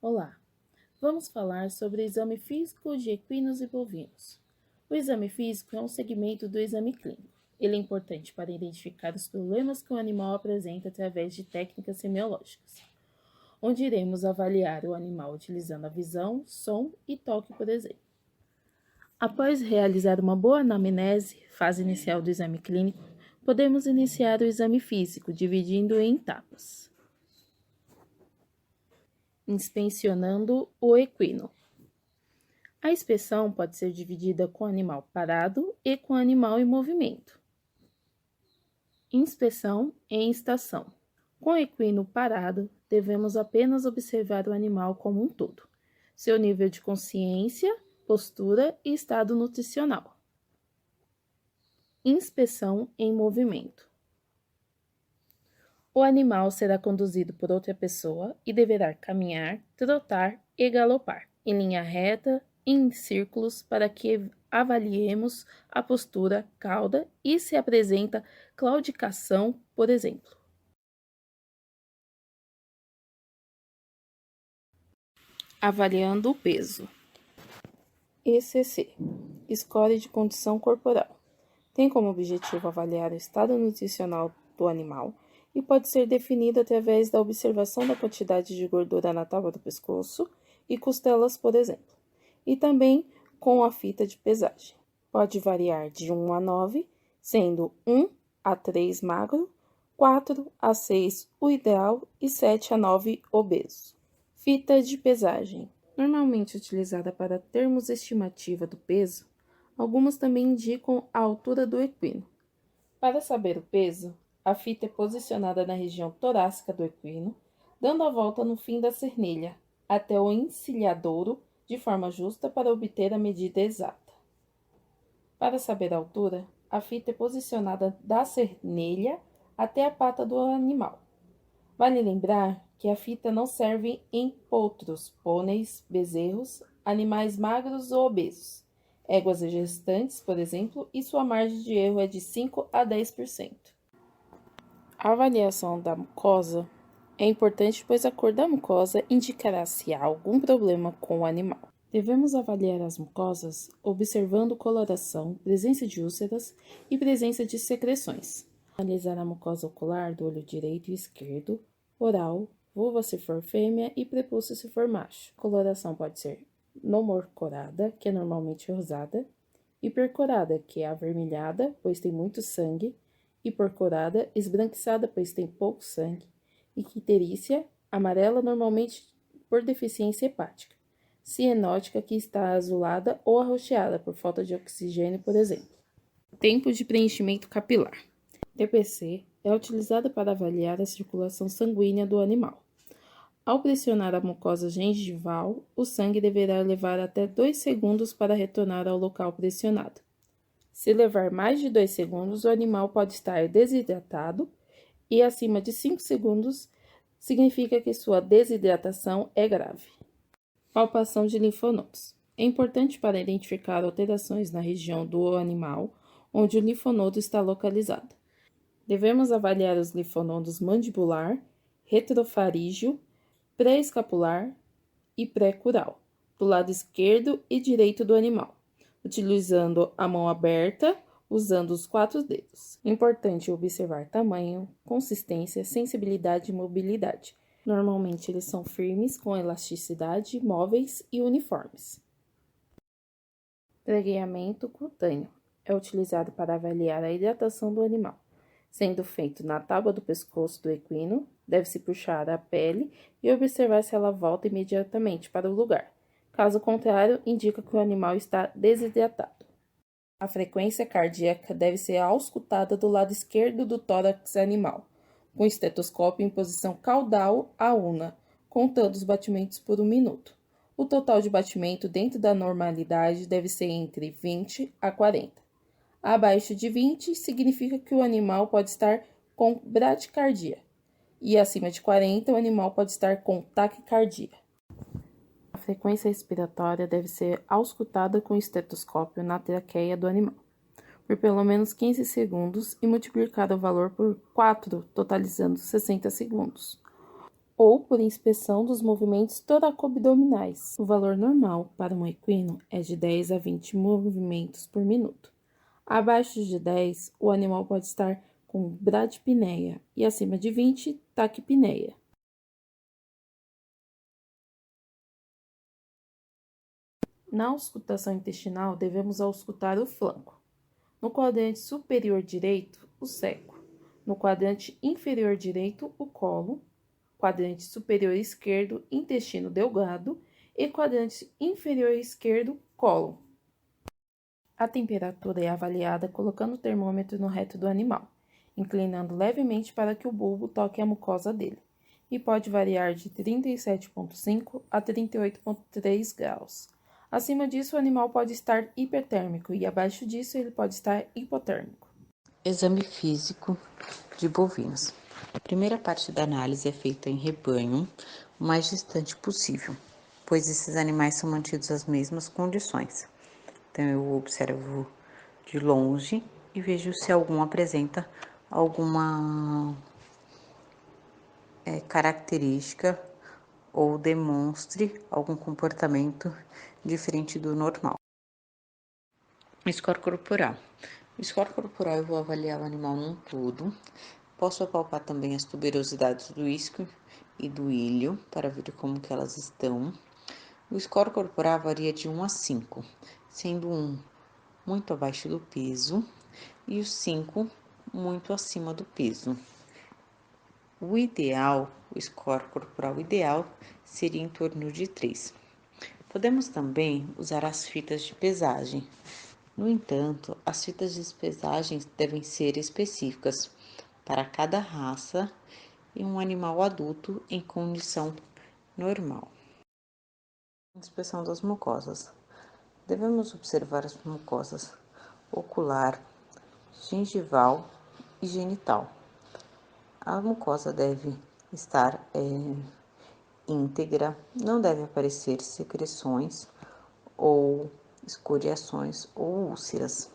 Olá, vamos falar sobre o exame físico de equinos e bovinos. O exame físico é um segmento do exame clínico. Ele é importante para identificar os problemas que o animal apresenta através de técnicas semiológicas, onde iremos avaliar o animal utilizando a visão, som e toque, por exemplo. Após realizar uma boa anamnese, fase inicial do exame clínico, podemos iniciar o exame físico, dividindo em etapas. Inspecionando o equino. A inspeção pode ser dividida com animal parado e com animal em movimento. Inspeção em estação. Com o equino parado, devemos apenas observar o animal como um todo, seu nível de consciência, postura e estado nutricional. Inspeção em movimento. O animal será conduzido por outra pessoa e deverá caminhar, trotar e galopar, em linha reta, em círculos, para que avaliemos a postura, cauda e se apresenta claudicação, por exemplo. Avaliando o peso. ECC, Score de Condição Corporal. Tem como objetivo avaliar o estado nutricional do animal e pode ser definido através da observação da quantidade de gordura na tábua do pescoço e costelas, por exemplo, e também com a fita de pesagem. Pode variar de 1 a 9, sendo 1 a 3 magro, 4 a 6 o ideal e 7 a 9 obeso. Fita de pesagem. Normalmente utilizada para termos estimativa do peso, algumas também indicam a altura do equino. Para saber o peso, a fita é posicionada na região torácica do equino, dando a volta no fim da cernelha, até o encilhadouro, de forma justa para obter a medida exata. Para saber a altura, a fita é posicionada da cernelha até a pata do animal. Vale lembrar que a fita não serve em potros, pôneis, bezerros, animais magros ou obesos, éguas gestantes, por exemplo, e sua margem de erro é de 5 a 10%. A avaliação da mucosa é importante, pois a cor da mucosa indicará se há algum problema com o animal. Devemos avaliar as mucosas observando coloração, presença de úlceras e presença de secreções. Analisar a mucosa ocular do olho direito e esquerdo, oral, vulva se for fêmea e prepúcio se for macho. Coloração pode ser nomorcorada, que é normalmente rosada, hipercorada, que é avermelhada, pois tem muito sangue, hiporcorada, esbranquiçada, pois tem pouco sangue, e quiterícia, amarela, normalmente por deficiência hepática, cianótica, que está azulada ou arroxeada por falta de oxigênio, por exemplo. Tempo de preenchimento capilar. TPC é utilizada para avaliar a circulação sanguínea do animal. Ao pressionar a mucosa gengival, o sangue deverá levar até 2 segundos para retornar ao local pressionado. Se levar mais de 2 segundos, o animal pode estar desidratado e acima de 5 segundos significa que sua desidratação é grave. Palpação de linfonodos. É importante para identificar alterações na região do animal onde o linfonodo está localizado. Devemos avaliar os linfonodos mandibular, retrofaríngeo, pré-escapular e pré-cural, do lado esquerdo e direito do animal, utilizando a mão aberta, usando os 4 dedos. Importante observar tamanho, consistência, sensibilidade e mobilidade. Normalmente eles são firmes, com elasticidade, móveis e uniformes. Pregueamento cutâneo. É utilizado para avaliar a hidratação do animal. Sendo feito na tábua do pescoço do equino, deve-se puxar a pele e observar se ela volta imediatamente para o lugar. Caso contrário, indica que o animal está desidratado. A frequência cardíaca deve ser auscultada do lado esquerdo do tórax animal, com o estetoscópio em posição caudal à una, contando os batimentos por 1 minuto. O total de batimento dentro da normalidade deve ser entre 20 a 40. Abaixo de 20 significa que o animal pode estar com bradicardia, e acima de 40 o animal pode estar com taquicardia. A frequência respiratória deve ser auscultada com o estetoscópio na traqueia do animal, por pelo menos 15 segundos e multiplicar o valor por 4, totalizando 60 segundos. ou por inspeção dos movimentos toracoabdominais. O valor normal para um equino é de 10 a 20 movimentos por minuto. Abaixo de 10, o animal pode estar com bradipneia e acima de 20, taquipneia. Na auscultação intestinal, devemos auscultar o flanco. No quadrante superior direito, o seco. No quadrante inferior direito, o colo. Quadrante superior esquerdo, intestino delgado. E quadrante inferior esquerdo, cólon. A temperatura é avaliada colocando o termômetro no reto do animal, inclinando levemente para que o bulbo toque a mucosa dele, e pode variar de 37,5 a 38,3 graus. Acima disso, o animal pode estar hipertérmico e abaixo disso ele pode estar hipotérmico. Exame físico de bovinos. A primeira parte da análise é feita em rebanho, o mais distante possível, pois esses animais são mantidos nas mesmas condições. Então, eu observo de longe e vejo se algum apresenta alguma característica ou demonstre algum comportamento diferente do normal. Score corporal. O score corporal eu vou avaliar o animal num todo. Posso apalpar também as tuberosidades do isquio e do ilho para ver como que elas estão. O score corporal varia de 1 a 5, sendo 1 muito abaixo do peso e o 5 muito acima do peso. O ideal, o score corporal ideal, seria em torno de 3. Podemos também usar as fitas de pesagem. No entanto, as fitas de pesagem devem ser específicas para cada raça e um animal adulto em condição normal. Inspeção das mucosas. Devemos observar as mucosas ocular, gengival e genital. A mucosa deve estar íntegra, não deve aparecer secreções ou escoriações ou úlceras.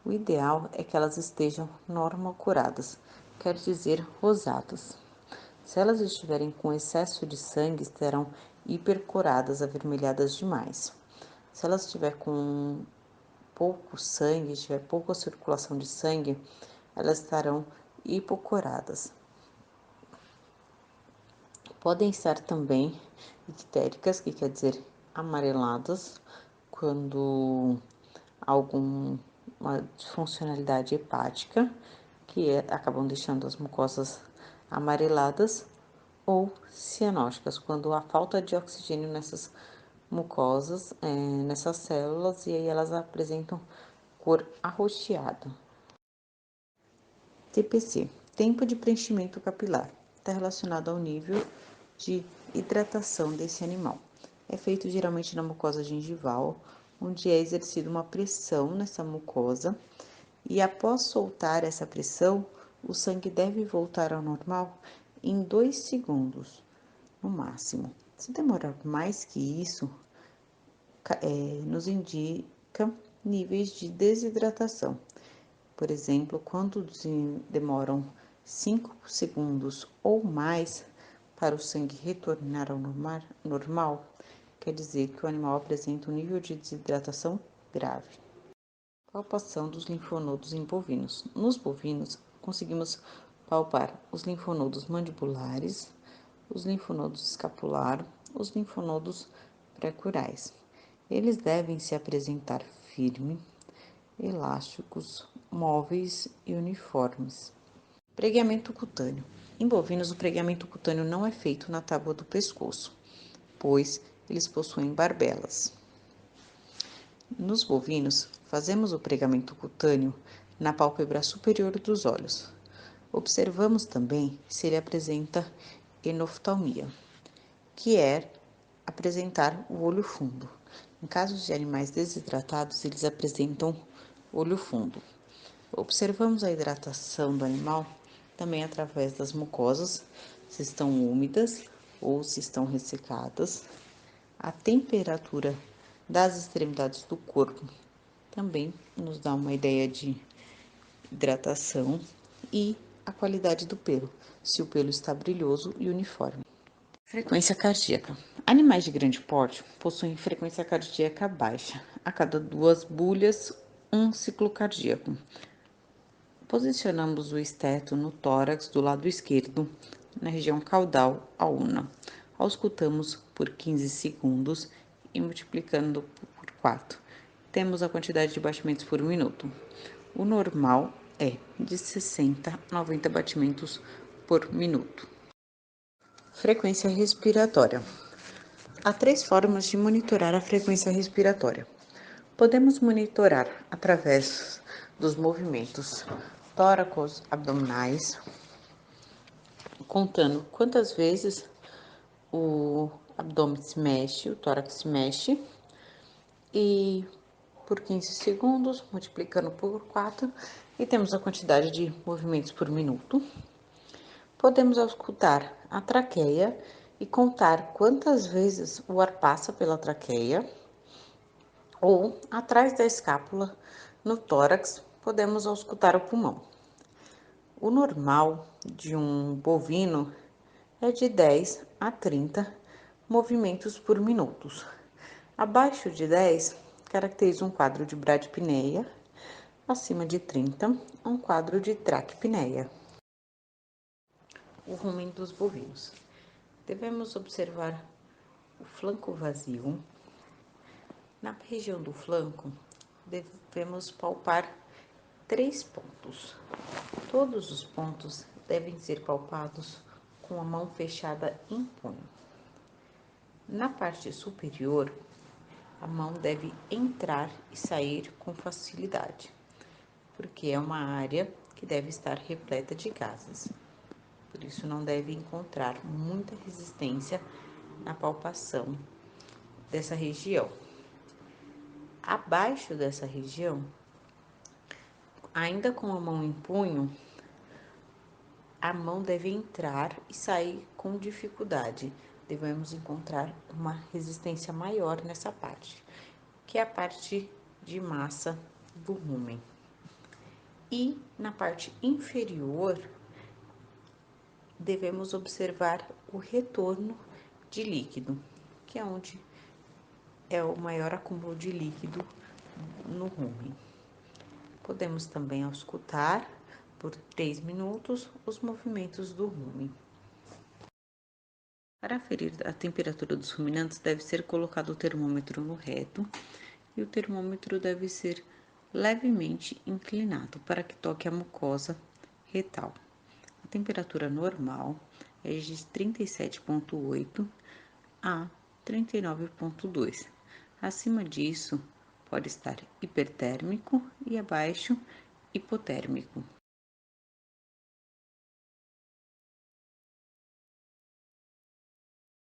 O ideal é que elas estejam normocuradas, quer dizer, rosadas. Se elas estiverem com excesso de sangue, estarão hipercuradas, avermelhadas demais. Se elas estiver com pouco sangue, tiver pouca circulação de sangue, elas estarão hipocuradas. Podem estar também ictéricas, que quer dizer amareladas, quando alguma disfuncionalidade hepática, acabam deixando as mucosas amareladas, ou cianóticas, quando há falta de oxigênio nessas mucosas, nessas células, e aí elas apresentam cor arroxeada. TPC, tempo de preenchimento capilar, está relacionado ao nível de hidratação desse animal. É feito geralmente na mucosa gengival, onde é exercida uma pressão nessa mucosa, e após soltar essa pressão, o sangue deve voltar ao normal em 2 segundos, no máximo. Se demorar mais que isso, nos indica níveis de desidratação. Por exemplo, quando demoram 5 segundos ou mais para o sangue retornar ao normal, quer dizer que o animal apresenta um nível de desidratação grave. Palpação dos linfonodos em bovinos. Nos bovinos, conseguimos palpar os linfonodos mandibulares, os linfonodos escapular, os linfonodos precurais. Eles devem se apresentar firme, elásticos, móveis e uniformes. Pregueamento cutâneo. Em bovinos, o pregueamento cutâneo não é feito na tábua do pescoço, pois eles possuem barbelas. Nos bovinos, fazemos o pregamento cutâneo na pálpebra superior dos olhos. Observamos também se ele apresenta enoftalmia, que é apresentar o olho fundo. Em casos de animais desidratados, eles apresentam olho fundo. Observamos a hidratação do animal também através das mucosas, se estão úmidas ou se estão ressecadas. A temperatura das extremidades do corpo também nos dá uma ideia de hidratação, e a qualidade do pelo, se o pelo está brilhoso e uniforme. Frequência cardíaca. Animais de grande porte possuem frequência cardíaca baixa. A cada 2 bulhas, um ciclo cardíaco. Posicionamos o esteto no tórax do lado esquerdo, na região caudal una. Auscultamos por 15 segundos e multiplicando por 4. Temos a quantidade de batimentos por minuto. O normal é de 60 a 90 batimentos por minuto. Frequência respiratória. Há 3 formas de monitorar a frequência respiratória. Podemos monitorar através dos movimentos tóracos abdominais, contando quantas vezes o abdômen se mexe, o tórax se mexe, e por 15 segundos, multiplicando por 4, e temos a quantidade de movimentos por minuto. Podemos auscultar a traqueia e contar quantas vezes o ar passa pela traqueia, ou atrás da escápula, no tórax, podemos auscultar o pulmão. O normal de um bovino é de 10 a 30 movimentos por minuto. Abaixo de 10, caracteriza um quadro de bradipneia, acima de 30, um quadro de traquipneia. O rumen dos bovinos. Devemos observar o flanco vazio. Na região do flanco, devemos palpar 3 pontos. Todos os pontos devem ser palpados com a mão fechada em punho. Na parte superior, a mão deve entrar e sair com facilidade, porque é uma área que deve estar repleta de gases. Por isso, não deve encontrar muita resistência na palpação dessa região. Abaixo dessa região, ainda com a mão em punho, a mão deve entrar e sair com dificuldade. Devemos encontrar uma resistência maior nessa parte, que é a parte de massa do rumen. E na parte inferior, devemos observar o retorno de líquido, que é onde é o maior acúmulo de líquido no rumen. Podemos também auscultar por 3 minutos os movimentos do rumen. Para aferir a temperatura dos ruminantes, deve ser colocado o termômetro no reto e o termômetro deve ser levemente inclinado para que toque a mucosa retal. A temperatura normal é de 37,8 a 39,2. Acima disso, pode estar hipertérmico e abaixo, hipotérmico.